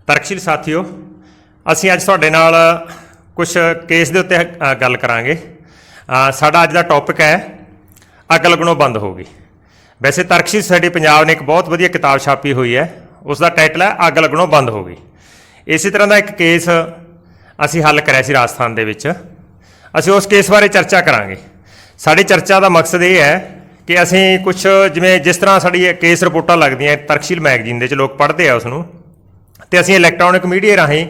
ਤਰਕਸ਼ੀਲ ਸਾਥੀਓ, ਅਸੀਂ ਅੱਜ ਤੁਹਾਡੇ ਨਾਲ ਕੁਝ ਕੇਸ ਦੇ ਉੱਤੇ ਗੱਲ ਕਰਾਂਗੇ। ਸਾਡਾ ਅੱਜ ਦਾ ਟੌਪਿਕ ਹੈ ਅੱਗ ਲੱਗਣੋਂ ਬੰਦ ਹੋ ਗਈ। ਵੈਸੇ ਤਰਕਸ਼ੀਲ ਸੋਸਾਇਟੀ ਪੰਜਾਬ ਨੇ ਇੱਕ ਬਹੁਤ ਵਧੀਆ ਕਿਤਾਬ ਛਾਪੀ ਹੋਈ ਹੈ, ਉਸ ਦਾ ਟਾਈਟਲ ਹੈ ਅੱਗ ਲੱਗਣੋਂ ਬੰਦ ਹੋ ਗਈ। ਇਸੇ ਤਰ੍ਹਾਂ ਦਾ ਇੱਕ ਕੇਸ ਅਸੀਂ ਹੱਲ ਕਰਿਆ ਸੀ ਰਾਜਸਥਾਨ ਦੇ ਵਿੱਚ। ਅਸੀਂ ਉਸ ਕੇਸ ਬਾਰੇ ਚਰਚਾ ਕਰਾਂਗੇ। ਸਾਡੀ ਚਰਚਾ ਦਾ ਮਕਸਦ ਇਹ ਹੈ ਕਿ ਅਸੀਂ ਕੁਝ ਜਿਸ ਤਰ੍ਹਾਂ ਸਾਡੀ ਕੇਸ ਰਿਪੋਰਟਾਂ ਲੱਗਦੀਆਂ ਤਰਕਸ਼ੀਲ ਮੈਗਜ਼ੀਨ ਦੇ 'ਚ ਲੋਕ ਪੜ੍ਹਦੇ ਆ ਉਸ ਨੂੰ, ਅਤੇ ਅਸੀਂ ਇਲੈਕਟ੍ਰੋਨਿਕ ਮੀਡੀਆ ਰਾਹੀਂ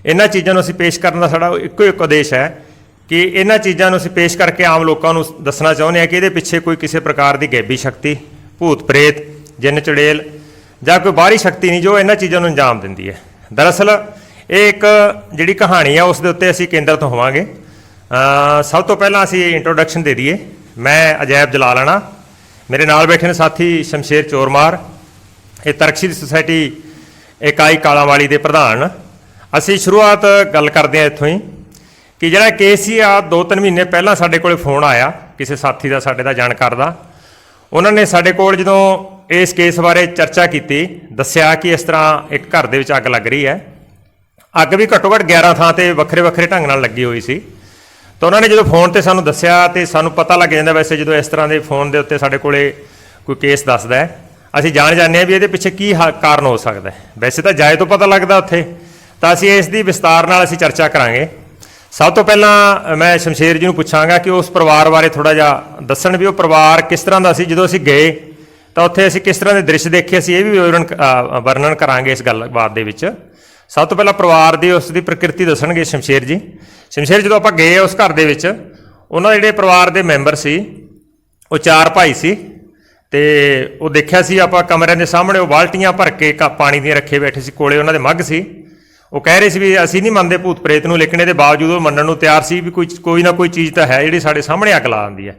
ਇਹਨਾਂ ਚੀਜ਼ਾਂ ਨੂੰ ਅਸੀਂ ਪੇਸ਼ ਕਰਨ ਦਾ ਸਾਡਾ ਇੱਕੋ ਇੱਕ ਉਦੇਸ਼ ਹੈ ਕਿ ਇਹਨਾਂ ਚੀਜ਼ਾਂ ਨੂੰ ਅਸੀਂ ਪੇਸ਼ ਕਰਕੇ ਆਮ ਲੋਕਾਂ ਨੂੰ ਦੱਸਣਾ ਚਾਹੁੰਦੇ ਹਾਂ ਕਿ ਇਹਦੇ ਪਿੱਛੇ ਕੋਈ ਕਿਸੇ ਪ੍ਰਕਾਰ ਦੀ ਗੈਬੀ ਸ਼ਕਤੀ, ਭੂਤ ਪ੍ਰੇਤ, ਜਿੰਨ ਚੁੜੇਲ ਜਾਂ ਕੋਈ ਬਾਹਰੀ ਸ਼ਕਤੀ ਨਹੀਂ ਜੋ ਇਹਨਾਂ ਚੀਜ਼ਾਂ ਨੂੰ ਅੰਜਾਮ ਦਿੰਦੀ ਹੈ। ਦਰਅਸਲ ਇਹ ਇੱਕ ਜਿਹੜੀ ਕਹਾਣੀ ਆ ਉਸ ਦੇ ਉੱਤੇ ਅਸੀਂ ਕੇਂਦਰਿਤ ਹੋਵਾਂਗੇ। ਸਭ ਤੋਂ ਪਹਿਲਾਂ ਅਸੀਂ ਇੰਟਰੋਡਕਸ਼ਨ ਦੇ ਦਈਏ। ਮੈਂ ਅਜੈਬ ਜਲਾਲਾਣਾ, ਮੇਰੇ ਨਾਲ ਬੈਠੇ ਨੇ ਸਾਥੀ ਸ਼ਮਸ਼ੇਰ ਚੋਰਮਾਰ, ਇਹ ਤਰਕਸ਼ੀਲ ਸੁਸਾਇਟੀ ਇਕਾਈ ਕਾਲਾਂਵਾਲੀ ਦੇ ਪ੍ਰਧਾਨ। ਅਸੀਂ ਸ਼ੁਰੂਆਤ ਗੱਲ ਕਰਦੇ ਹਾਂ ਇੱਥੋਂ ਹੀ ਕਿ ਜਿਹੜਾ ਕੇਸ ਸੀ 2-3 ਮਹੀਨੇ ਪਹਿਲਾਂ ਸਾਡੇ ਕੋਲ ਫੋਨ ਆਇਆ ਕਿਸੇ ਸਾਥੀ ਦਾ, ਸਾਡੇ ਦਾ ਜਾਣਕਾਰ ਦਾ। ਉਹਨਾਂ ਨੇ ਸਾਡੇ ਕੋਲ ਜਦੋਂ ਇਸ ਕੇਸ ਬਾਰੇ ਚਰਚਾ ਕੀਤੀ, ਦੱਸਿਆ ਕਿ ਇਸ ਤਰ੍ਹਾਂ ਇੱਕ ਘਰ ਦੇ ਵਿੱਚ ਅੱਗ ਲੱਗ ਰਹੀ ਹੈ। ਅੱਗ ਵੀ ਘੱਟੋ ਘੱਟ 11 ਥਾਂ 'ਤੇ ਵੱਖਰੇ ਵੱਖਰੇ ਢੰਗ ਨਾਲ ਲੱਗੀ ਹੋਈ ਸੀ। ਤਾਂ ਉਹਨਾਂ ਨੇ ਜਦੋਂ ਫੋਨ 'ਤੇ ਸਾਨੂੰ ਦੱਸਿਆ ਅਤੇ ਸਾਨੂੰ ਪਤਾ ਲੱਗ ਜਾਂਦਾ ਵੈਸੇ ਜਦੋਂ ਇਸ ਤਰ੍ਹਾਂ ਦੇ ਫੋਨ ਦੇ ਉੱਤੇ ਸਾਡੇ ਕੋਲ ਕੋਈ ਕੇਸ ਦੱਸਦਾ ਹੈ, ਅਸੀਂ ਜਾਣ ਜਾਂਦੇ ਹਾਂ ਵੀ ਇਹਦੇ ਪਿੱਛੇ ਕੀ ਕਾਰਨ ਹੋ ਸਕਦਾ ਹੈ। ਵੈਸੇ ਤਾਂ ਜਾਏ ਤੋਂ ਪਤਾ ਲੱਗਦਾ ਉੱਥੇ, ਤਾਂ ਅਸੀਂ ਇਸ ਦੀ ਵਿਸਤਾਰ ਨਾਲ ਅਸੀਂ ਚਰਚਾ ਕਰਾਂਗੇ। ਸਭ ਤੋਂ ਪਹਿਲਾਂ ਮੈਂ ਸ਼ਮਸ਼ੇਰ ਜੀ ਨੂੰ ਪੁੱਛਾਂਗਾ ਕਿ ਉਸ ਪਰਿਵਾਰ ਬਾਰੇ ਥੋੜ੍ਹਾ ਜਿਹਾ ਦੱਸਣ ਵੀ ਉਹ ਪਰਿਵਾਰ ਕਿਸ ਤਰ੍ਹਾਂ ਦਾ ਸੀ। ਜਦੋਂ ਅਸੀਂ ਗਏ ਤਾਂ ਉੱਥੇ ਅਸੀਂ ਕਿਸ ਤਰ੍ਹਾਂ ਦੇ ਦ੍ਰਿਸ਼ ਦੇਖੇ, ਅਸੀਂ ਇਹ ਵੀ ਵਰਣਨ ਕਰਾਂਗੇ ਇਸ ਗੱਲਬਾਤ ਦੇ ਵਿੱਚ। ਸਭ ਤੋਂ ਪਹਿਲਾਂ ਪਰਿਵਾਰ ਦੀ ਉਸ ਦੀ ਪ੍ਰਕਿਰਤੀ ਦੱਸਣਗੇ ਸ਼ਮਸ਼ੇਰ ਜੀ। ਸ਼ਮਸ਼ੇਰ, ਜਦੋਂ ਆਪਾਂ ਗਏ ਉਸ ਘਰ ਦੇ ਵਿੱਚ, ਉਹਨਾਂ ਦੇ ਜਿਹੜੇ ਪਰਿਵਾਰ ਦੇ ਮੈਂਬਰ ਸੀ ਉਹ 4 ਭਾਈ ਸੀ, ਅਤੇ ਉਹ ਦੇਖਿਆ ਸੀ ਆਪਾਂ ਕਮਰਿਆਂ ਦੇ ਸਾਹਮਣੇ ਉਹ ਬਾਲਟੀਆਂ ਭਰ ਕੇ ਪਾਣੀ ਦੀਆਂ ਰੱਖੇ ਬੈਠੇ ਸੀ, ਕੋਲੇ ਉਹਨਾਂ ਦੇ ਮੱਗ ਸੀ। ਉਹ ਕਹਿ ਰਹੇ ਸੀ ਵੀ ਅਸੀਂ ਨਹੀਂ ਮੰਨਦੇ ਭੂਤ ਪ੍ਰੇਤ ਨੂੰ, ਲੇਕਿਨ ਇਹਦੇ ਬਾਵਜੂਦ ਉਹ ਮੰਨਣ ਨੂੰ ਤਿਆਰ ਸੀ ਵੀ ਕੋਈ ਨਾ ਕੋਈ ਚੀਜ਼ ਤਾਂ ਹੈ ਜਿਹੜੀ ਸਾਡੇ ਸਾਹਮਣੇ ਅੱਗ ਲਾ ਦਿੰਦੀ ਹੈ।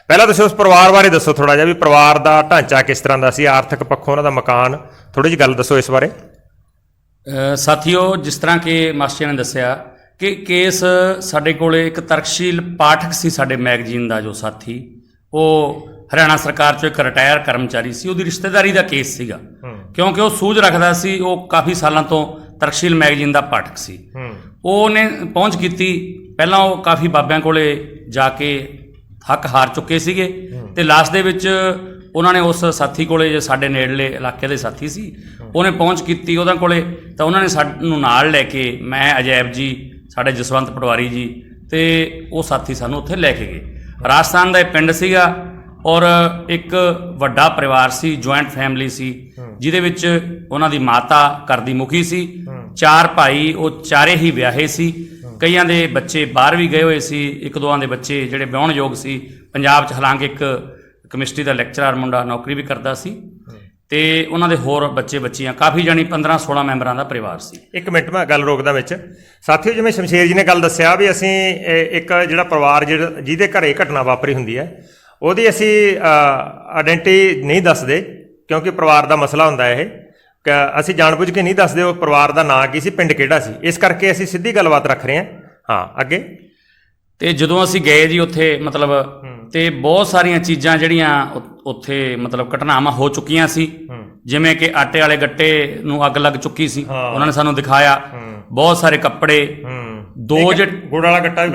ਪਹਿਲਾਂ ਤੁਸੀਂ ਉਸ ਪਰਿਵਾਰ ਬਾਰੇ ਦੱਸੋ ਥੋੜ੍ਹਾ ਜਿਹਾ ਵੀ ਪਰਿਵਾਰ ਦਾ ਢਾਂਚਾ ਕਿਸ ਤਰ੍ਹਾਂ ਦਾ ਸੀ, ਆਰਥਿਕ ਪੱਖੋਂ ਉਹਨਾਂ ਦਾ ਮਕਾਨ, ਥੋੜ੍ਹੀ ਜਿਹੀ ਗੱਲ ਦੱਸੋ ਇਸ ਬਾਰੇ। ਸਾਥੀਓ, ਜਿਸ ਤਰ੍ਹਾਂ ਕਿ ਮਾਸਟਰ ਨੇ ਦੱਸਿਆ ਕਿ ਕੇਸ ਸਾਡੇ ਕੋਲ ਇੱਕ ਤਰਕਸ਼ੀਲ ਪਾਠਕ ਸੀ ਸਾਡੇ ਮੈਗਜ਼ੀਨ ਦਾ ਜੋ ਸਾਥੀ, ਉਹ ਹਰਿਆਣਾ ਸਰਕਾਰ 'ਚੋਂ ਇੱਕ ਰਿਟਾਇਰ ਕਰਮਚਾਰੀ ਸੀ। ਉਹਦੀ ਰਿਸ਼ਤੇਦਾਰੀ ਦਾ ਕੇਸ ਸੀਗਾ, ਕਿਉਂਕਿ ਉਹ ਸੂਝ ਰੱਖਦਾ ਸੀ, ਉਹ ਕਾਫੀ ਸਾਲਾਂ ਤੋਂ ਤਰਕਸ਼ੀਲ ਮੈਗਜ਼ੀਨ ਦਾ ਪਾਠਕ ਸੀ। ਉਹਨੇ ਪਹੁੰਚ ਕੀਤੀ। ਪਹਿਲਾਂ ਉਹ ਕਾਫੀ ਬਾਬਿਆਂ ਕੋਲੇ ਜਾ ਕੇ ਹੱਕ ਹਾਰ ਚੁੱਕੇ ਸੀਗੇ, ਅਤੇ ਲਾਸਟ ਦੇ ਵਿੱਚ ਉਹਨਾਂ ਨੇ ਉਸ ਸਾਥੀ ਕੋਲੇ, ਜੇ ਸਾਡੇ ਨੇੜਲੇ ਇਲਾਕੇ ਦੇ ਸਾਥੀ ਸੀ, ਉਹਨੇ ਪਹੁੰਚ ਕੀਤੀ ਉਹਨਾਂ ਕੋਲੇ। ਤਾਂ ਉਹਨਾਂ ਨੇ ਸਾਨੂੰ ਨਾਲ ਲੈ ਕੇ, ਮੈਂ ਅਜੈਬ ਜੀ, ਸਾਡੇ ਜਸਵੰਤ ਪਟਵਾਰੀ ਜੀ, ਅਤੇ ਉਹ ਸਾਥੀ ਸਾਨੂੰ ਉੱਥੇ ਲੈ ਕੇ ਗਏ। ਰਾਜਸਥਾਨ ਦਾ ਇਹ ਪਿੰਡ ਸੀਗਾ ਔਰ ਇੱਕ ਵੱਡਾ ਪਰਿਵਾਰ ਸੀ, ਜੁਆਇੰਟ ਫੈਮਿਲੀ ਸੀ, ਜਿਹਦੇ ਵਿੱਚ ਉਹਨਾਂ ਦੀ ਮਾਤਾ ਘਰ ਦੀ ਮੁਖੀ ਸੀ, 4 ਭਾਈ, ਉਹ ਚਾਰੇ ਹੀ ਵਿਆਹੇ ਸੀ। ਕਈਆਂ ਦੇ ਬੱਚੇ ਬਾਹਰ ਵੀ ਗਏ ਹੋਏ ਸੀ, 1-2 ਦੇ ਬੱਚੇ ਜਿਹੜੇ ਵਿਆਹੁਣ ਯੋਗ ਸੀ ਪੰਜਾਬ 'ਚ। ਹਾਲਾਂਕਿ ਇੱਕ ਕੈਮਿਸਟਰੀ ਦਾ ਲੈਕਚਰਰ ਮੁੰਡਾ ਨੌਕਰੀ ਵੀ ਕਰਦਾ ਸੀ, ਅਤੇ ਉਹਨਾਂ ਦੇ ਹੋਰ ਬੱਚੇ ਬੱਚੀਆਂ, ਕਾਫੀ ਜਾਣੀ 15-16 ਮੈਂਬਰਾਂ ਦਾ ਪਰਿਵਾਰ ਸੀ। ਇੱਕ ਮਿੰਟ ਮੈਂ ਗੱਲ ਰੋਕਦਾ ਵਿੱਚ। ਸਾਥੀਓ, ਜਿਵੇਂ ਸ਼ਮਸ਼ੇਰ ਜੀ ਨੇ ਗੱਲ ਦੱਸਿਆ ਵੀ ਅਸੀਂ ਇੱਕ ਜਿਹੜਾ ਪਰਿਵਾਰ ਜਿਹਦੇ ਘਰੇ ਘਟਨਾ ਵਾਪਰੀ ਹੁੰਦੀ ਹੈ ਉਹਦੀ ਅਸੀਂ ਆਇਡੈਂਟੀ ਨਹੀਂ ਦੱਸਦੇ, ਕਿਉਂਕਿ ਪਰਿਵਾਰ ਦਾ ਮਸਲਾ ਹੁੰਦਾ ਇਹ। ਅਸੀਂ ਜਾਣਬੁੱਝ ਕੇ ਨਹੀਂ ਦੱਸਦੇ ਉਹ ਪਰਿਵਾਰ ਦਾ ਨਾਂ ਕੀ ਸੀ, ਪਿੰਡ ਕਿਹੜਾ ਸੀ, ਇਸ ਕਰਕੇ ਅਸੀਂ ਸਿੱਧੀ ਗੱਲਬਾਤ ਰੱਖ ਰਹੇ ਹਾਂ। ਹਾਂ, ਅੱਗੇ। ਅਤੇ ਜਦੋਂ ਅਸੀਂ ਗਏ ਜੀ ਉੱਥੇ, ਮਤਲਬ ਅਤੇ ਬਹੁਤ ਸਾਰੀਆਂ ਚੀਜ਼ਾਂ ਜਿਹੜੀਆਂ ਉੱਥੇ ਮਤਲਬ ਘਟਨਾਵਾਂ ਹੋ ਚੁੱਕੀਆਂ ਸੀ। ਜਿਵੇਂ ਕਿ ਆਟੇ ਵਾਲੇ ਗੱਟੇ ਨੂੰ ਅੱਗ ਲੱਗ ਚੁੱਕੀ ਸੀ, ਉਹਨਾਂ ਨੇ ਸਾਨੂੰ ਦਿਖਾਇਆ। ਬਹੁਤ ਸਾਰੇ ਕੱਪੜੇ,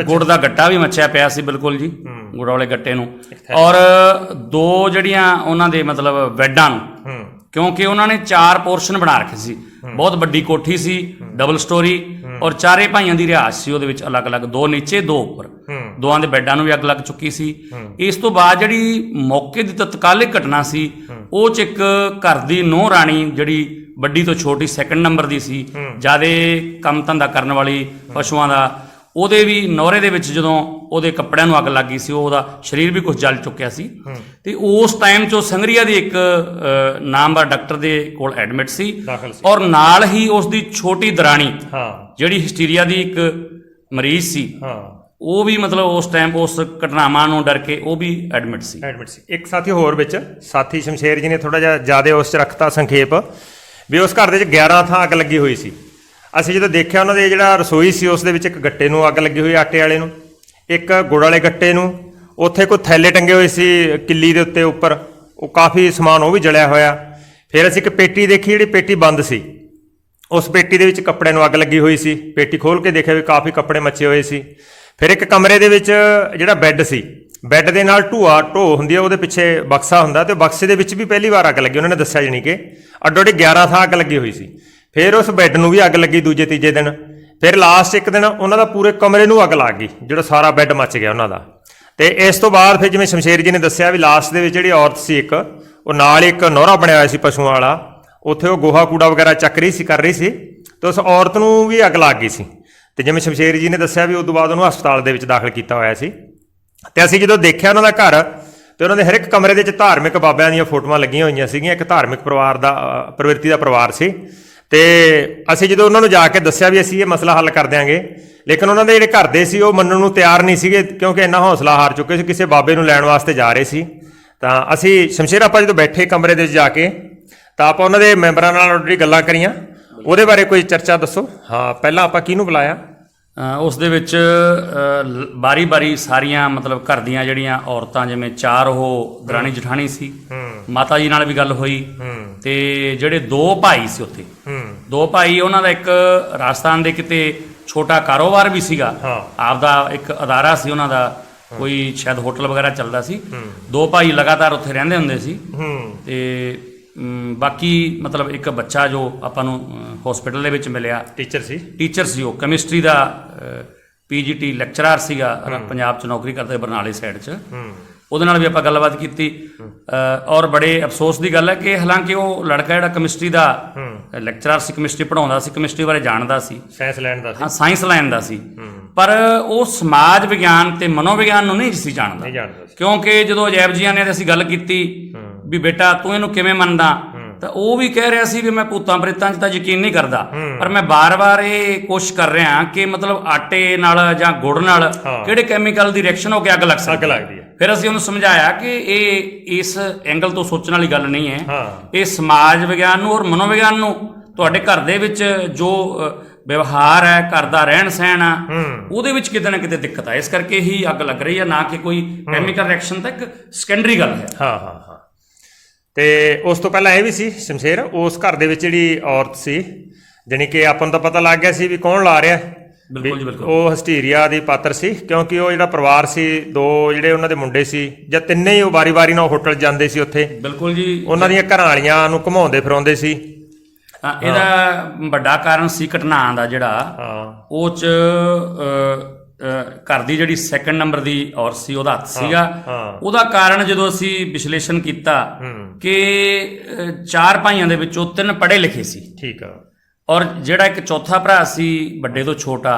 ਗੁੜ ਦਾ ਗੱਟਾ ਵੀ ਮੱਚਿਆ ਪਿਆ ਸੀ, ਬਿਲਕੁਲ ਜੀ, ਗੁੜ ਵਾਲੇ ਗੱਟੇ ਨੂੰ। ਔਰ 2 ਜਿਹੜੀਆਂ ਉਹਨਾਂ ਦੇ ਮਤਲਬ ਬੈੱਡਾਂ ਨੂੰ, ਕਿਉਂਕਿ ਉਹਨਾਂ ਨੇ 4 ਪੋਰਸ਼ਨ ਬਣਾ ਰੱਖੇ ਸੀ। ਬਹੁਤ ਵੱਡੀ ਕੋਠੀ ਸੀ, ਡਬਲ ਸਟੋਰੀ, ਔਰ 4 ਭਾਈਆਂ ਦੀ ਰਿਹਾਇਸ਼ ਸੀ ਉਹਦੇ ਵਿੱਚ ਅਲੱਗ-ਅਲੱਗ, 2 ਨੀਚੇ 2 ਉੱਪਰ। 2 ਦੇ ਬੈੱਡਾਂ ਨੂੰ ਵੀ ਅੱਗ ਲੱਗ ਚੁੱਕੀ ਸੀ। ਇਸ ਤੋਂ ਬਾਅਦ ਜਿਹੜੀ ਮੌਕੇ ਦੀ ਤਤਕਾਲਿਕ ਘਟਨਾ ਸੀ, ਉਹ 'ਚ ਇੱਕ ਘਰ ਦੀ ਨੂੰਹ ਰਾਣੀ, ਜਿਹੜੀ ਵੱਡੀ ਤੋਂ ਛੋਟੀ 2nd ਨੰਬਰ ਦੀ ਸੀ, ਜ਼ਿਆਦਾ ਕੰਮ ਧੰਦਾ ਕਰਨ ਵਾਲੀ ਪਸ਼ੂਆਂ ਦਾ, ਉਹਦੇ ਵੀ ਨੌਰੇ ਦੇ ਵਿੱਚ ਜਦੋਂ ਉਹਦੇ ਕੱਪੜਿਆਂ ਨੂੰ ਅੱਗ ਲੱਗ ਗਈ ਸੀ, ਉਹਦਾ ਸਰੀਰ ਵੀ ਕੁਝ ਜਲ ਚੁੱਕਿਆ ਸੀ। ਅਤੇ ਉਸ ਟਾਈਮ 'ਚ ਉਹ ਸੰਗਰੀਆ ਦੀ ਇੱਕ ਨਾਮਵਰ ਡਾਕਟਰ ਦੇ ਕੋਲ ਐਡਮਿਟ ਸੀ, ਔਰ ਨਾਲ ਹੀ ਉਸ ਦੀ ਛੋਟੀ ਦਰਾਣੀ, ਜਿਹੜੀ ਹਿਸਟੀਰੀਆ ਦੀ ਇੱਕ ਮਰੀਜ਼ ਸੀ, ਉਹ ਵੀ ਮਤਲਬ ਉਸ ਟਾਈਮ ਉਸ ਘਟਨਾਵਾਂ ਨੂੰ ਡਰ ਕੇ ਉਹ ਵੀ ਐਡਮਿਟ ਸੀ। ਇੱਕ ਸਾਥੀ ਹੋਰ ਵਿੱਚ, ਸਾਥੀ ਸ਼ਮਸ਼ੇਰ ਜੀ ਨੇ ਥੋੜ੍ਹਾ ਜਿਹਾ ਜ਼ਿਆਦਾ ਉਸ 'ਚ ਰੱਖਤਾ ਸੰਖੇਪ ਵੀ ਉਸ ਘਰ ਦੇ ਵਿੱਚ 11 ਥਾਂ ਅੱਗ ਲੱਗੀ ਹੋਈ ਸੀ। ਅਸੀਂ ਜਦੋਂ ਦੇਖਿਆ ਉਹਨਾਂ ਦੇ ਜਿਹੜਾ ਰਸੋਈ ਸੀ ਉਸ ਦੇ ਵਿੱਚ ਇੱਕ ਗੱਟੇ ਨੂੰ ਅੱਗ ਲੱਗੀ ਹੋਈ, ਆਟੇ ਵਾਲੇ ਨੂੰ, ਇੱਕ ਗੁੜ ਵਾਲੇ ਗੱਟੇ ਨੂੰ, ਉੱਥੇ ਕੋਈ ਥੈਲੇ ਟੰਗੇ ਹੋਏ ਸੀ ਕਿੱਲੀ ਦੇ ਉੱਤੇ ਉੱਪਰ, ਉਹ ਕਾਫੀ ਸਮਾਨ ਉਹ ਵੀ ਜਲਿਆ ਹੋਇਆ। ਫਿਰ ਅਸੀਂ ਇੱਕ ਪੇਟੀ ਦੇਖੀ, ਜਿਹੜੀ ਪੇਟੀ ਬੰਦ ਸੀ, ਉਸ ਪੇਟੀ ਦੇ ਵਿੱਚ ਕੱਪੜੇ ਨੂੰ ਅੱਗ ਲੱਗੀ ਹੋਈ ਸੀ। ਪੇਟੀ ਖੋਲ ਕੇ ਦੇਖਿਆ ਵੀ ਕਾਫੀ ਕੱਪੜੇ ਮੱਚੇ ਹੋਏ ਸੀ। ਫਿਰ ਇੱਕ ਕਮਰੇ ਦੇ ਵਿੱਚ ਜਿਹੜਾ ਬੈੱਡ ਸੀ, ਬੈੱਡ ਦੇ ਨਾਲ ਢੋ ਹੁੰਦੀ ਆ, ਉਹਦੇ ਪਿੱਛੇ ਬਕਸਾ ਹੁੰਦਾ, ਤੇ ਬਕਸੇ ਦੇ ਵਿੱਚ ਵੀ ਪਹਿਲੀ ਵਾਰ ਅੱਗ ਲੱਗੀ। ਉਹਨਾਂ ਨੇ ਦੱਸਿਆ ਜਾਣੀ ਕਿ ਅੱਡੋ ਅੱਡੀ 11 ਥਾਂ ਅੱਗ ਲੱਗੀ ਹੋਈ ਸੀ। ਫਿਰ ਉਸ ਬੈੱਡ ਨੂੰ ਵੀ ਅੱਗ ਲੱਗੀ ਦੂਜੇ ਤੀਜੇ ਦਿਨ। ਫਿਰ ਲਾਸਟ ਇੱਕ ਦਿਨ ਉਹਨਾਂ ਦਾ ਪੂਰੇ ਕਮਰੇ ਨੂੰ ਅੱਗ ਲੱਗ ਗਈ, ਜਿਹੜਾ ਸਾਰਾ ਬੈੱਡ ਮੱਚ ਗਿਆ ਉਹਨਾਂ ਦਾ। ਤੇ ਇਸ ਤੋਂ ਬਾਅਦ ਫਿਰ ਜਿਵੇਂ ਸ਼ਮਸ਼ੇਰ ਜੀ ਨੇ ਦੱਸਿਆ ਵੀ ਲਾਸਟ ਦੇ ਵਿੱਚ ਜਿਹੜੀ ਔਰਤ ਸੀ ਇੱਕ, ਉਹ ਨਾਲ ਇੱਕ ਨੋਹਰਾ ਬਣਿਆ ਹੋਇਆ ਸੀ ਪਸ਼ੂਆਂ ਵਾਲਾ, ਉੱਥੇ ਉਹ ਗੋਹਾ ਕੂੜਾ ਵਗੈਰਾ ਚੱਕ ਰਹੀ ਸੀ, ਕਰ ਰਹੀ ਸੀ, ਤੇ ਉਸ ਔਰਤ ਨੂੰ ਵੀ ਅੱਗ ਲੱਗ ਗਈ ਸੀ। ਤੇ ਜਿਵੇਂ ਸ਼ਮਸ਼ੇਰ ਜੀ ਨੇ ਦੱਸਿਆ ਵੀ ਉਸ ਤੋਂ ਬਾਅਦ ਉਹਨੂੰ ਹਸਪਤਾਲ ਦੇ ਵਿੱਚ ਦਾਖਲ ਕੀਤਾ ਹੋਇਆ ਸੀ। ਤੇ ਅਸੀਂ ਜਦੋਂ ਦੇਖਿਆ ਉਹਨਾਂ ਦਾ ਘਰ, ਤੇ ਉਹਨਾਂ ਦੇ ਹਰ ਇੱਕ ਕਮਰੇ ਦੇ ਵਿੱਚ ਧਾਰਮਿਕ ਬਾਬਿਆਂ ਦੀਆਂ ਫੋਟੋਆਂ ਲੱਗੀਆਂ ਹੋਈਆਂ ਸੀਗੀਆਂ। ਇੱਕ ਧਾਰਮਿਕ ਪਰਿਵਾਰ ਦਾ ਪ੍ਰਵਿਰਤੀ ਦਾ ਪਰਿਵਾਰ ਸੀ। ਤੇ ਅਸੀਂ ਜਦੋਂ ਉਹਨਾਂ ਨੂੰ ਜਾ ਕੇ ਦੱਸਿਆ ਵੀ ਅਸੀਂ ਇਹ ਮਸਲਾ ਹੱਲ ਕਰ ਦਿਆਂਗੇ, ਲੇਕਿਨ ਉਹਨਾਂ ਦੇ ਜਿਹੜੇ ਘਰ ਦੇ ਸੀ ਉਹ ਮੰਨਣ ਨੂੰ ਤਿਆਰ ਨਹੀਂ ਸੀਗੇ, ਕਿਉਂਕਿ ਇੰਨਾ ਹੌਸਲਾ ਹਾਰ ਚੁੱਕੇ ਸੀ, ਕਿਸੇ ਬਾਬੇ ਨੂੰ ਲੈਣ ਵਾਸਤੇ ਜਾ ਰਹੇ ਸੀ। ਤਾਂ ਅਸੀਂ ਸ਼ਮਸ਼ੇਰ ਆਪਾਂ ਜਦੋਂ ਬੈਠੇ ਕਮਰੇ ਦੇ ਵਿੱਚ ਜਾ ਕੇ, ਤਾਂ ਆਪਾਂ ਉਹਨਾਂ ਦੇ ਮੈਂਬਰਾਂ ਨਾਲ ਆਲਰੇਡੀ ਗੱਲਾਂ ਕਰੀਆਂ। ਉਹਦੇ ਬਾਰੇ ਕੋਈ ਚਰਚਾ ਦੱਸੋ। ਹਾਂ, ਪਹਿਲਾਂ ਆਪਾਂ ਕਿਹਨੂੰ ਬੁਲਾਇਆ? ਉਸ ਦੇ ਵਿੱਚ ਬਾਰੀ ਸਾਰੀਆਂ ਮਤਲਬ ਘਰ ਦੀਆਂ ਜਿਹੜੀਆਂ ਔਰਤਾਂ, ਜਿਵੇਂ 4 ਉਹ ਦਰਾਣੀ ਜਠਾਣੀ ਸੀ, ਮਾਤਾ ਜੀ ਨਾਲ ਵੀ ਗੱਲ ਹੋਈ। ਤੇ ਜਿਹੜੇ 2 ਭਾਈ ਸੀ ਉੱਥੇ, 2 ਭਾਈ, ਉਹਨਾਂ ਦਾ ਇੱਕ ਰਾਜਸਥਾਨ ਦੇ ਕਿਤੇ ਛੋਟਾ ਕਾਰੋਬਾਰ ਵੀ ਸੀਗਾ, ਆਪਦਾ ਇੱਕ ਅਦਾਰਾ ਸੀ ਉਹਨਾਂ ਦਾ, ਕੋਈ ਸ਼ਾਇਦ ਹੋਟਲ ਵਗੈਰਾ ਚੱਲਦਾ ਸੀ। 2 ਭਾਈ ਲਗਾਤਾਰ ਉੱਥੇ ਰਹਿੰਦੇ ਹੁੰਦੇ ਸੀ। ਤੇ ਬਾਕੀ ਮਤਲਬ ਇੱਕ ਬੱਚਾ ਜੋ ਆਪਾਂ ਨੂੰ ਹਸਪੀਟਲ ਦੇ ਵਿੱਚ ਮਿਲਿਆ, ਟੀਚਰ ਸੀ ਉਹ, ਕੈਮਿਸਟਰੀ ਦਾ PGT ਲੈਕਚਰਰ ਸੀਗਾ, ਪੰਜਾਬ 'ਚ ਨੌਕਰੀ ਕਰਦੇ ਬਰਨਾਲੇ ਸਾਈਡ 'ਚ। ਉਹਦੇ ਨਾਲ ਵੀ ਆਪਾਂ ਗੱਲਬਾਤ ਕੀਤੀ। ਔਰ ਬੜੇ ਅਫਸੋਸ ਦੀ ਗੱਲ ਹੈ ਕਿ ਹਾਲਾਂਕਿ ਉਹ ਲੜਕਾ ਜਿਹੜਾ ਕੈਮਿਸਟਰੀ ਦਾ ਲੈਕਚਰਰ ਸੀ, ਕੈਮਿਸਟਰੀ ਪੜ੍ਹਾਉਂਦਾ ਸੀ, ਕੈਮਿਸਟਰੀ ਬਾਰੇ ਜਾਣਦਾ ਸੀ, ਸਾਇੰਸ ਲੈਣ ਦਾ ਸੀ, ਪਰ ਉਹ ਸਮਾਜ ਵਿਗਿਆਨ ਤੇ ਮਨੋਵਿਗਿਆਨ ਨੂੰ ਨਹੀਂ ਸੀ ਜਾਣਦਾ। ਕਿਉਂਕਿ ਜਦੋਂ ਅਜੈਬ ਜੀਆਂ ਨੇ ਅਸੀਂ ਗੱਲ ਕੀਤੀ ਵੀ ਬੇਟਾ ਤੂੰ ਇਹਨੂੰ ਕਿਵੇਂ ਮੰਨਦਾ, ਤਾਂ ਉਹ ਵੀ ਕਹਿ ਰਿਹਾ ਸੀ ਵੀ ਮੈਂ ਭੂਤਾਂ ਪ੍ਰੇਤਾਂ 'ਚ ਤਾਂ ਯਕੀਨ ਨਹੀਂ ਕਰਦਾ, ਪਰ ਮੈਂ ਬਾਰ-ਬਾਰ ਇਹ ਕੋਸ਼ਿਸ਼ ਕਰ ਰਿਹਾ ਕਿ ਮਤਲਬ ਆਟੇ ਨਾਲ ਜਾਂ ਗੁੜ ਨਾਲ ਕਿਹੜੇ ਕੈਮੀਕਲ ਦੀ ਰਿਐਕਸ਼ਨ ਹੋ ਕੇ ਅੱਗ ਲੱਗ ਸਕਦੀ ਹੈ। ਫਿਰ ਅਸੀਂ ਉਹਨੂੰ ਸਮਝਾਇਆ ਕਿ ਇਹ ਇਸ ਐਂਗਲ ਤੋਂ ਸੋਚਣ ਵਾਲੀ ਗੱਲ ਨਹੀਂ ਹੈ, ਇਹ ਸਮਾਜ ਵਿਗਿਆਨ ਨੂੰ ਔਰ ਮਨੋਵਿਗਿਆਨ ਨੂੰ, ਤੁਹਾਡੇ ਘਰ ਦੇ ਵਿੱਚ ਜੋ ਵਿਵਹਾਰ ਹੈ, ਘਰ ਦਾ ਰਹਿਣ ਸਹਿਣ ਆ, ਉਹਦੇ ਵਿੱਚ ਕਿਤੇ ਨਾ ਕਿਤੇ ਦਿੱਕਤ ਆ, ਇਸ ਕਰਕੇ ਹੀ ਅੱਗ ਲੱਗ ਰਹੀ ਹੈ, ਨਾ ਕਿ ਕੋਈ ਕੈਮੀਕਲ ਰਿਐਕਸ਼ਨ। ਤਾਂ ਇੱਕ ਸੈਕੰਡਰੀ ਗੱਲ ਹੈ। ਤੇ ਉਸ ਤੋਂ ਪਹਿਲਾਂ ਇਹ ਵੀ ਸੀ ਸ਼ਮਸ਼ੇਰ, ਉਸ ਘਰ ਦੇ ਵਿੱਚ ਜਿਹੜੀ ਔਰਤ ਸੀ, ਜਾਣੀ ਕਿ ਆਪਾਂ ਨੂੰ ਤਾਂ ਪਤਾ ਲੱਗ ਗਿਆ ਸੀ ਵੀ ਕੌਣ ਲਾ ਰਿਹਾ। ਬਿਲਕੁਲ ਜੀ, ਬਿਲਕੁਲ। ਉਹ ਹਸਟੀਰੀਆ ਦੀ ਪਾਤਰ ਸੀ, ਕਿਉਂਕਿ ਉਹ ਜਿਹੜਾ ਪਰਿਵਾਰ ਸੀ, 2 ਜਿਹੜੇ ਉਹਨਾਂ ਦੇ ਮੁੰਡੇ ਸੀ, ਜਾਂ 3 ਹੀ, ਉਹ ਵਾਰੀ ਨਾਲ ਹੋਟਲ ਜਾਂਦੇ ਸੀ ਉੱਥੇ। ਬਿਲਕੁਲ ਜੀ। ਉਹਨਾਂ ਦੀਆਂ ਘਰਾਂ ਵਾਲੀਆਂ ਨੂੰ ਘੁਮਾਉਂਦੇ ਫਿਰਾਉਂਦੇ ਸੀ। ਇਹਦਾ ਵੱਡਾ ਕਾਰਨ ਸੀ ਘਟਨਾ ਦਾ, ਜਿਹੜਾ ਉਹ 'ਚ ਘਰ ਦੀ ਜਿਹੜੀ 2nd ਨੰਬਰ ਦੀ ਔਰਤ ਸੀ, ਉਹਦਾ ਹੱਥ ਸੀਗਾ। ਉਹਦਾ ਕਾਰਨ ਜਦੋਂ ਅਸੀਂ ਵਿਸ਼ਲੇਸ਼ਣ ਕੀਤਾ ਕਿ 4 ਭਾਈਆਂ ਦੇ ਵਿੱਚੋਂ 3 ਪੜ੍ਹੇ ਲਿਖੇ ਸੀ। ਠੀਕ ਆ। ਔਰ ਜਿਹੜਾ ਇੱਕ ਚੌਥਾ ਭਰਾ ਸੀ, ਵੱਡੇ ਤੋਂ ਛੋਟਾ,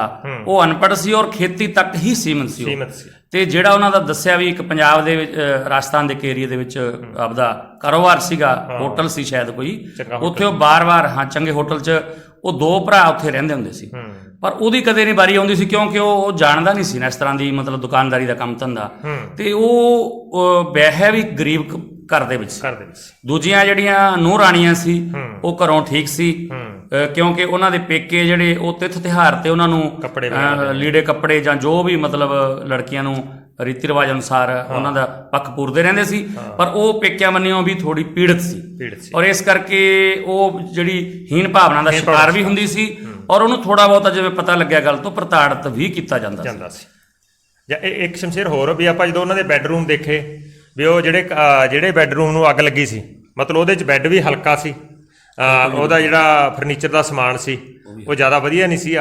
ਉਹ ਅਨਪੜ੍ਹ ਸੀ ਔਰ ਖੇਤੀ ਤੱਕ ਹੀ ਸੀਮਤ ਸੀ। ਤੇ ਜਿਹੜਾ ਉਹਨਾਂ ਦਾ ਦੱਸਿਆ ਵੀ ਇੱਕ ਪੰਜਾਬ ਦੇ ਵਿੱਚ, ਰਾਜਸਥਾਨ ਦੇ ਏਰੀਏ ਦੇ ਵਿੱਚ ਆਪਦਾ ਕਾਰੋਬਾਰ ਸੀਗਾ, ਹੋਟਲ ਸੀ ਸ਼ਾਇਦ ਕੋਈ, ਉੱਥੇ ਉਹ ਬਾਰ-ਬਾਰ ਚੰਗੇ ਹੋਟਲ 'ਚ ਉਹ 2 ਭਰਾ ਉੱਥੇ ਰਹਿੰਦੇ ਹੁੰਦੇ ਸੀ। ਪਰ ਉਹਦੀ ਕਦੇ ਨਹੀਂ ਵਾਰੀ ਆਉਂਦੀ ਸੀ, ਕਿਉਂਕਿ ਉਹ ਜਾਣਦਾ ਨਹੀਂ ਸੀ ਨਾ ਇਸ ਤਰ੍ਹਾਂ ਦੀ ਮਤਲਬ ਦੁਕਾਨਦਾਰੀ ਦਾ ਕੰਮ ਧੰਦਾ। ਤੇ ਉਹ ਵਿਆਹਿਆ ਵੀ ਗਰੀਬ ਘਰ ਦੇ ਵਿੱਚ। ਦੂਜੀਆਂ ਜਿਹੜੀਆਂ ਨੂੰਹ ਰਾਣੀਆਂ ਸੀ, ਉਹ ਘਰੋਂ ਠੀਕ ਸੀ, ਕਿਉਂਕਿ ਉਹਨਾਂ ਦੇ ਪੇਕੇ ਜਿਹੜੇ ਉਹ ਤਿੱਥ ਤਿਉਹਾਰ ਤੇ ਉਹਨਾਂ ਨੂੰ ਲੀੜੇ ਕੱਪੜੇ ਜਾਂ ਜੋ ਵੀ ਮਤਲਬ ਲੜਕੀਆਂ ਨੂੰ ਰੀਤੀ ਰਿਵਾਜ ਅਨੁਸਾਰ ਉਹਨਾਂ ਦਾ ਪੱਖ ਪੂਰਦੇ ਰਹਿੰਦੇ ਸੀ। ਪਰ ਉਹ ਪੇਕਿਆਂ ਮੰਨਿਓ ਵੀ ਥੋੜੀ ਪੀੜਤ ਸੀ, ਔਰ ਇਸ ਕਰਕੇ ਉਹ ਜਿਹੜੀ ਹੀਨ ਭਾਵਨਾ ਦਾ ਸ਼ਿਕਾਰ ਵੀ ਹੁੰਦੀ ਸੀ, ਔਰ ਉਹਨੂੰ ਥੋੜਾ ਬਹੁਤਾ ਜਿਵੇਂ ਪਤਾ ਲੱਗਿਆ ਗੱਲ ਤੋਂ ਪ੍ਰਤਾੜਿਤ ਵੀ ਕੀਤਾ ਜਾਂਦਾ ਸੀ। ਜਾਂ ਇੱਕ ਸ਼ਮਸ਼ੇਰ ਹੋਰ ਵੀ, ਆਪਾਂ ਜਦੋਂ ਉਹਨਾਂ ਦੇ ਬੈੱਡਰੂਮ ਦੇਖੇ ਵੀ ਉਹ ਜਿਹੜੇ ਬੈੱਡਰੂਮ ਨੂੰ ਅੱਗ ਲੱਗੀ ਸੀ, ਮਤਲਬ ਉਹਦੇ 'ਚ ਬੈੱਡ ਵੀ ਹਲਕਾ ਸੀ, ਉਹਦਾ ਜਿਹੜਾ ਫਰਨੀਚਰ ਦਾ ਸਮਾਨ ਸੀ ਉਹ ਜ਼ਿਆਦਾ ਵਧੀਆ ਨਹੀਂ ਸੀ।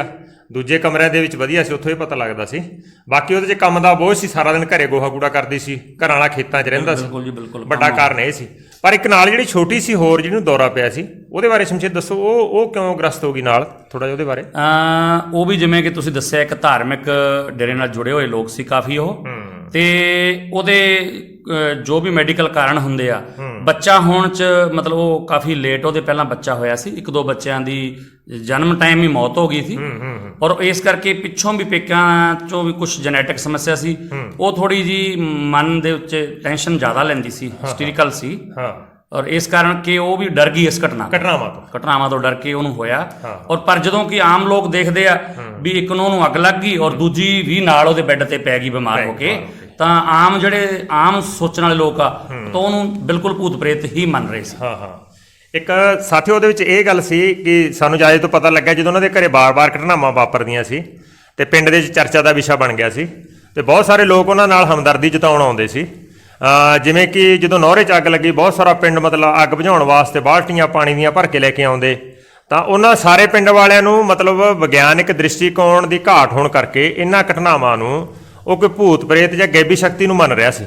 ਦੂਜੇ ਕਮਰਿਆਂ ਦੇ ਵਿੱਚ ਵਧੀਆ ਸੀ, ਉੱਥੋਂ ਇਹ ਪਤਾ ਲੱਗਦਾ ਸੀ। ਬਾਕੀ ਉਹਦੇ 'ਚ ਕੰਮ ਦਾ ਬੋਝ ਸੀ, ਸਾਰਾ ਦਿਨ ਘਰੇ ਗੋਹਾ ਕੂੜਾ ਕਰਦੀ ਸੀ, ਘਰਾਂ ਵਾਲਾ ਖੇਤਾਂ 'ਚ ਰਹਿੰਦਾ ਸੀ। ਵੱਡਾ ਕਾਰਨ ਇਹ ਸੀ। ਪਰ ਇੱਕ ਨਾਲ ਜਿਹੜੀ ਛੋਟੀ ਸੀ ਹੋਰ, ਜਿਹਨੂੰ ਦੌਰਾ ਪਿਆ ਸੀ, ਉਹਦੇ ਬਾਰੇ ਸ਼ਮਸ਼ੇਰ ਦੱਸੋ, ਉਹ ਕਿਉਂ ਗ੍ਰਸਤ ਹੋ ਗਈ ਨਾਲ, ਥੋੜਾ ਜਿਹਾ ਉਹਦੇ ਬਾਰੇ। ਉਹ ਵੀ ਜਿਵੇਂ ਕਿ ਤੁਸੀਂ ਦੱਸਿਆ, ਇੱਕ ਧਾਰਮਿਕ ਡੇਰੇ ਨਾਲ ਜੁੜੇ ਹੋਏ ਲੋਕ ਸੀ ਕਾਫੀ ਉਹ, ਤੇ ਉਹਦੇ ਜੋ ਵੀ ਮੈਡੀਕਲ ਕਾਰਨ ਹੁੰਦੇ ਆ, ਬੱਚਾ ਹੋਣ 'ਚ ਮਤਲਬ ਉਹ ਕਾਫੀ ਲੇਟ, ਉਹਦੇ ਪਹਿਲਾਂ ਬੱਚਾ ਹੋਇਆ ਸੀ, 1-2 ਬੱਚਿਆਂ ਦੀ ਜਨਮ ਟਾਈਮ ਹੀ ਮੌਤ ਹੋ ਗਈ ਸੀ। ਔਰ ਇਸ ਕਰਕੇ ਪਿੱਛੋਂ ਵੀ ਪੇਕਿਆਂ 'ਚੋਂ ਵੀ ਕੁਝ ਜੈਨੇਟਿਕ ਸਮੱਸਿਆ ਸੀ। ਉਹ ਥੋੜੀ ਜੀ ਮਨ ਦੇ ਉੱਤੇ ਟੈਨਸ਼ਨ ਜ਼ਿਆਦਾ ਲੈਂਦੀ ਸੀ, ਹਿਸਟਰੀਕਲ ਸੀ, ਔਰ ਇਸ ਕਾਰਨ ਕਿ ਉਹ ਵੀ ਡਰ ਗਈ ਇਸ ਘਟਨਾਵਾਂ ਤੋਂ ਡਰ ਕੇ ਉਹਨੂੰ ਹੋਇਆ। ਔਰ ਪਰ ਜਦੋਂ ਕਿ ਆਮ ਲੋਕ ਦੇਖਦੇ ਆ ਵੀ ਇੱਕ ਨੂੰ ਉਹਨੂੰ ਅੱਗ ਲੱਗ ਗਈ ਔਰ ਦੂਜੀ ਵੀ ਨਾਲ ਉਹਦੇ ਬੈੱਡ ਤੇ ਪੈ ਗਈ ਬਿਮਾਰ ਹੋ ਕੇ, ਤਾਂ ਜਿਹੜੇ ਆਮ ਸੋਚਣ ਵਾਲੇ ਲੋਕ ਆ ਤਾਂ ਉਹਨੂੰ ਬਿਲਕੁਲ ਭੂਤ ਪ੍ਰੇਤ ਹੀ ਮੰਨ ਰਹੇ ਸੀ। ਇੱਕ ਸਾਥੀਓ ਉਹਦੇ ਵਿੱਚ ਇਹ ਗੱਲ ਸੀ ਕਿ ਸਾਨੂੰ ਜਾਇਜ਼ ਤੋਂ ਪਤਾ ਲੱਗਿਆ ਜਦੋਂ ਉਹਨਾਂ ਦੇ ਘਰੇ ਬਾਰ-ਬਾਰ ਘਟਨਾਵਾਂ ਵਾਪਰਦੀਆਂ ਸੀ ਤੇ ਪਿੰਡ ਦੇ ਵਿੱਚ ਚਰਚਾ ਦਾ ਵਿਸ਼ਾ ਬਣ ਗਿਆ ਸੀ ਤੇ ਬਹੁਤ ਸਾਰੇ ਲੋਕ ਉਹਨਾਂ ਨਾਲ ਹਮਦਰਦੀ ਜਤਾਉਣ ਆਉਂਦੇ ਸੀ। ਜਿਵੇਂ ਕਿ ਜਦੋਂ ਨੌਰੇ 'ਚ ਅੱਗ ਲੱਗੀ ਬਹੁਤ ਸਾਰਾ ਪਿੰਡ ਮਤਲਬ ਅੱਗ ਬੁਝਾਉਣ ਵਾਸਤੇ ਬਾਲਟੀਆਂ ਪਾਣੀ ਦੀਆਂ ਭਰ ਕੇ ਲੈ ਕੇ ਆਉਂਦੇ, ਤਾਂ ਉਹਨਾਂ ਸਾਰੇ ਪਿੰਡ ਵਾਲਿਆਂ ਨੂੰ ਮਤਲਬ ਵਿਗਿਆਨਿਕ ਦ੍ਰਿਸ਼ਟੀਕੋਣ ਦੀ ਘਾਟ ਹੋਣ ਕਰਕੇ ਇਹਨਾਂ ਘਟਨਾਵਾਂ ਨੂੰ ਉਹ ਕੋਈ ਭੂਤ ਪ੍ਰੇਤ ਜਾਂ ਗੈਬੀ ਸ਼ਕਤੀ ਨੂੰ ਮੰਨ ਰਿਹਾ ਸੀ।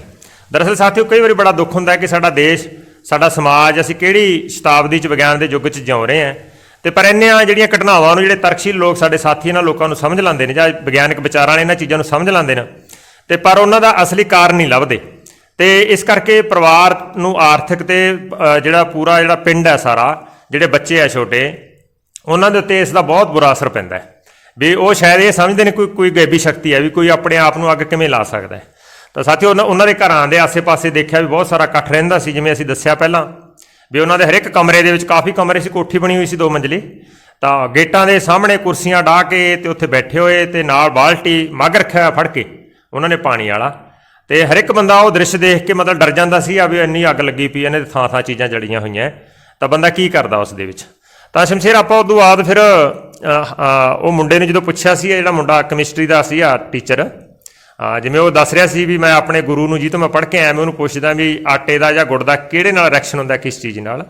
ਦਰਅਸਲ ਸਾਥੀਓ ਕਈ ਵਾਰੀ ਬੜਾ ਦੁੱਖ ਹੁੰਦਾ ਕਿ ਸਾਡਾ ਦੇਸ਼, ਸਾਡਾ ਸਮਾਜ, ਅਸੀਂ ਕਿਹੜੀ ਸ਼ਤਾਬਦੀ 'ਚ ਵਿਗਿਆਨ ਦੇ ਯੁੱਗ 'ਚ ਜਿਉ ਰਹੇ ਹਾਂ, ਤੇ ਪਰ ਇੰਨੀਆਂ ਜਿਹੜੀਆਂ ਘਟਨਾਵਾਂ ਨੂੰ ਜਿਹੜੇ ਤਰਕਸ਼ੀਲ ਲੋਕ ਸਾਡੇ ਸਾਥੀ ਇਹਨਾਂ ਲੋਕਾਂ ਨੂੰ ਸਮਝ ਲੈਂਦੇ ਨੇ ਜਾਂ ਵਿਗਿਆਨਕ ਵਿਚਾਰਾਂ ਵਾਲੇ ਇਹਨਾਂ ਚੀਜ਼ਾਂ ਨੂੰ ਸਮਝ ਲੈਂਦੇ ਨੇ, ਤੇ ਪਰ ਉਹਨਾਂ ਦਾ ਅਸਲੀ ਕਾਰਨ ਨਹੀਂ ਲੱਭਦੇ। ਤੇ ਇਸ ਕਰਕੇ ਪਰਿਵਾਰ ਨੂੰ ਆਰਥਿਕ ਤੇ ਜਿਹੜਾ ਪੂਰਾ ਜਿਹੜਾ ਪਿੰਡ ਹੈ ਸਾਰਾ, ਜਿਹੜੇ ਬੱਚੇ ਆ ਛੋਟੇ, ਉਹਨਾਂ ਦੇ ਉੱਤੇ ਇਸ ਦਾ ਬਹੁਤ ਬੁਰਾ ਅਸਰ ਪੈਂਦਾ ਹੈ ਵੀ ਉਹ ਸ਼ਾਇਦ ਇਹ ਸਮਝਦੇ ਨੇ ਕੋਈ ਗੈਬੀ ਸ਼ਕਤੀ ਹੈ, ਵੀ ਕੋਈ ਆਪਣੇ ਆਪ ਨੂੰ ਅੱਗ ਕਿਵੇਂ ਲਾ ਸਕਦਾ ਹੈ। ਤਾਂ ਸਾਥੀਓ ਉਹਨਾਂ ਦੇ ਘਰਾਂ ਦੇ ਆਸੇ-ਪਾਸੇ ਦੇਖਿਆ ਵੀ ਬਹੁਤ ਸਾਰਾ ਇਕੱਠ ਰਹਿੰਦਾ ਸੀ, ਜਿਵੇਂ ਅਸੀਂ ਦੱਸਿਆ ਪਹਿਲਾਂ ਵੀ ਉਹਨਾਂ ਦੇ ਹਰ ਇੱਕ ਕਮਰੇ ਦੇ ਵਿੱਚ, ਕਾਫੀ ਕਮਰੇ ਸੀ, ਕੋਠੀ ਬਣੀ ਹੋਈ ਸੀ 2 ਮੰਜ਼ਲੀ, ਤਾਂ ਗੇਟਾਂ ਦੇ ਸਾਹਮਣੇ ਕੁਰਸੀਆਂ ਢਾਹ ਕੇ ਤੇ ਉੱਥੇ ਬੈਠੇ ਹੋਏ ਤੇ ਨਾਲ ਬਾਲਟੀ ਮੱਗ ਰੱਖਿਆ ਹੋਇਆ ਫੜ ਕੇ ਉਹਨਾਂ ਨੇ ਪਾਣੀ ਵਾਲਾ, ਤੇ ਹਰ ਇੱਕ ਬੰਦਾ ਉਹ ਦ੍ਰਿਸ਼ ਦੇਖ ਕੇ ਮਤਲਬ ਡਰ ਜਾਂਦਾ ਸੀ ਆ ਵੀ ਇੰਨੀ ਅੱਗ ਲੱਗੀ ਪਈ, ਇਹਨੇ ਥਾਂ-ਥਾਂ ਚੀਜ਼ਾਂ ਜਲੀਆਂ ਹੋਈਆਂ, ਤਾਂ ਬੰਦਾ ਕੀ ਕਰਦਾ ਉਸ ਦੇ ਵਿੱਚ। ਤਾਂ ਸ਼ਮਸ਼ੇਰ ਆਪਾਂ ਉਦੋਂ ਬਾਅਦ ਫਿਰ ਉਹ ਮੁੰਡੇ ਨੇ ਜਦੋਂ ਪੁੱਛਿਆ ਸੀ, ਜਿਹੜਾ ਮੁੰਡਾ ਕੈਮਿਸਟਰੀ ਦਾ ਸੀ ਟੀਚਰ, ਜਿਵੇਂ ਉਹ ਦੱਸ ਰਿਹਾ ਸੀ ਵੀ ਮੈਂ ਆਪਣੇ ਗੁਰੂ ਨੂੰ ਜੀ ਤੋਂ ਮੈਂ ਪੜ੍ਹ ਕੇ ਆਇਆ, ਮੈਂ ਉਹਨੂੰ ਪੁੱਛਦਾ ਵੀ ਆਟੇ ਦਾ ਜਾਂ ਗੁੜ ਦਾ ਕਿਹੜੇ ਨਾਲ ਰਿਐਕਸ਼ਨ ਹੁੰਦਾ, ਕਿਸ ਚੀਜ਼ ਨਾਲ।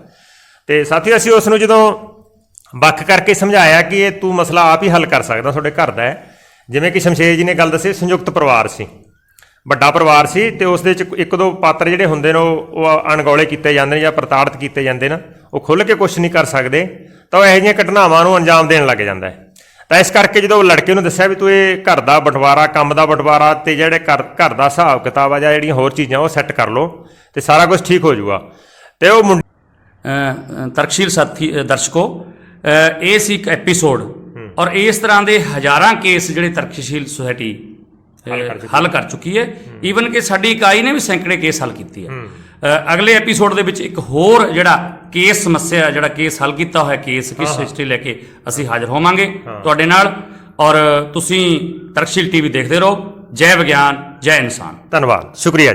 ਤੇ ਸਾਥੀ ਅਸੀਂ ਉਸ ਨੂੰ ਜਦੋਂ ਵੱਖ ਕਰਕੇ ਸਮਝਾਇਆ ਕਿ ਇਹ ਤੂੰ ਮਸਲਾ ਆਪ ਹੀ ਹੱਲ ਕਰ ਸਕਦਾ, ਤੁਹਾਡੇ ਘਰ ਦਾ ਹੈ। ਜਿਵੇਂ ਕਿ ਸ਼ਮਸ਼ੇਰ ਜੀ ਨੇ ਗੱਲ ਦੱਸੀ, ਸੰਯੁਕਤ ਪਰਿਵਾਰ ਸੀ, ਵੱਡਾ ਪਰਿਵਾਰ ਸੀ, ਤੇ ਉਸ ਦੇ ਵਿੱਚ 1-2 ਪਾਤਰ ਜਿਹੜੇ ਹੁੰਦੇ ਨੇ ਉਹ ਅਣਗੌਲੇ ਕੀਤੇ ਜਾਂਦੇ ਨੇ ਜਾਂ ਪ੍ਰਤਾੜਿਤ ਕੀਤੇ ਜਾਂਦੇ ਨੇ, ਉਹ ਖੁੱਲ੍ਹ ਕੇ ਕੁਛ ਨਹੀਂ ਕਰ ਸਕਦੇ, ਤਾਂ ਉਹ ਇਹੋ ਜਿਹੀਆਂ ਘਟਨਾਵਾਂ ਨੂੰ ਅੰਜਾਮ ਦੇਣ ਲੱਗ ਜਾਂਦਾ ਹੈ। ਤਾਂ ਇਸ ਕਰਕੇ ਜਦੋਂ ਲੜਕੇ ਨੂੰ ਦੱਸਿਆ ਵੀ ਤੂੰ ਇਹ ਘਰ ਦਾ ਬਟਵਾਰਾ, ਕੰਮ ਦਾ ਬਟਵਾਰਾ ਤੇ ਜਿਹੜੇ ਘਰ ਦਾ ਹਿਸਾਬ ਕਿਤਾਬ ਆ ਜਾਂ ਜਿਹੜੀਆਂ ਹੋਰ ਚੀਜ਼ਾਂ ਉਹ ਸੈੱਟ ਕਰ ਲਓ ਤੇ ਸਾਰਾ ਕੁਝ ਠੀਕ ਹੋ ਜਾਊਗਾ। ਤੇ ਉਹ ਤਰਕਸ਼ੀਲ ਸਾਥੀ ਦਰਸ਼ਕੋ, ਇਹ ਸੀ ਇੱਕ ਐਪੀਸੋਡ, ਔਰ ਇਸ ਤਰ੍ਹਾਂ ਦੇ ਹਜ਼ਾਰਾਂ ਕੇਸ ਜਿਹੜੇ ਤਰਕਸ਼ੀਲ ਸੁਸਾਇਟੀ ਹੱਲ ਕਰ ਚੁੱਕੀ ਹੈ। ਈਵਨ ਕਿ ਸਾਡੀ ਇਕਾਈ ਨੇ ਵੀ ਸੈਂਕੜੇ ਕੇਸ ਹੱਲ ਕੀਤੇ ਹੈ। ਅਗਲੇ ਐਪੀਸੋਡ ਦੇ ਵਿੱਚ ਇੱਕ ਹੋਰ ਜਿਹੜਾ ਕੇਸ ਸਮੱਸਿਆ, ਜਿਹੜਾ ਕੇਸ ਹੱਲ ਕੀਤਾ ਹੋਇਆ ਕੇਸ, ਕਿਸ ਹਿਸਟਰੀ ਲੈ ਕੇ ਅਸੀਂ ਹਾਜ਼ਰ ਹੋਵਾਂਗੇ ਤੁਹਾਡੇ ਨਾਲ। ਔਰ ਤੁਸੀਂ ਤਰਕਸ਼ੀਲ TV ਦੇਖਦੇ ਰਹੋ। ਜੈ ਵਿਗਿਆਨ, ਜੈ ਇਨਸਾਨ। ਧੰਨਵਾਦ, ਸ਼ੁਕਰੀਆ ਜੀ।